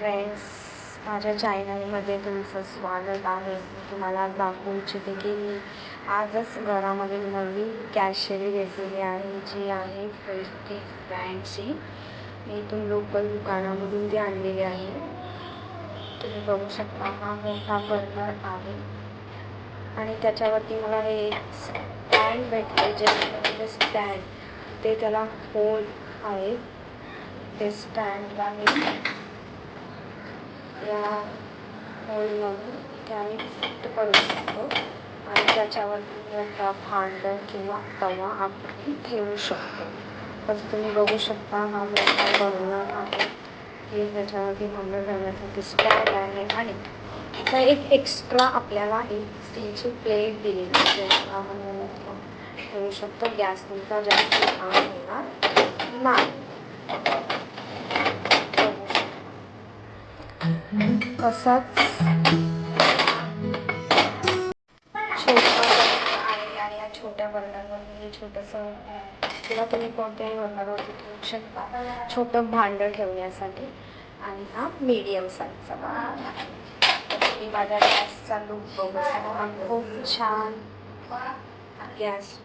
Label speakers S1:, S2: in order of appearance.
S1: Friends, माझ्या चॅनलमध्ये तुमचं स्वागत आहे. मी तुम्हाला दाखवू इच्छिते की मी आजच घरामध्ये नवीन कॅशरी घेतलेली आहे, जी आहे प्रेस्टिज ब्रँडची. मी इथून लोकल दुकानामधून ती आणलेली आहे. तुम्ही बघू शकता, हा मोठा बर्नर आहे आणि त्याच्यावरती मला हे स्टँड भेटले, जे स्टँड ते त्याला होल आहे. ते स्टँडला मी या होलमधून इथे आम्ही फिट करू शकतो आणि त्याच्यावरती मोठा भांडं किंवा तवा आपण ठेवू शकतो. तर तुम्ही बघू शकता, हा मोठा बर्नर आहे की त्याच्यावरती भांडं ठेवण्यासाठी स्टँड आहे आणि तर एक एक्स्ट्रा आपल्याला एक स्टीलची प्लेट दिली आपण ठेवू शकतो. गॅस तुमचा जास्त छान होणार नाही. तसाच छोटा आहे आणि या छोट्या बर्नरमध्ये छोटंसं किंवा तुम्ही कोणत्याही बर्नरवरती ठेवू शकता छोटं भांडं ठेवण्यासाठी. आणि हा मीडियम साईजचा बर्नर आहे. तुम्ही माझ्या गॅसचा लूक बघू शकता, खूप छान गॅस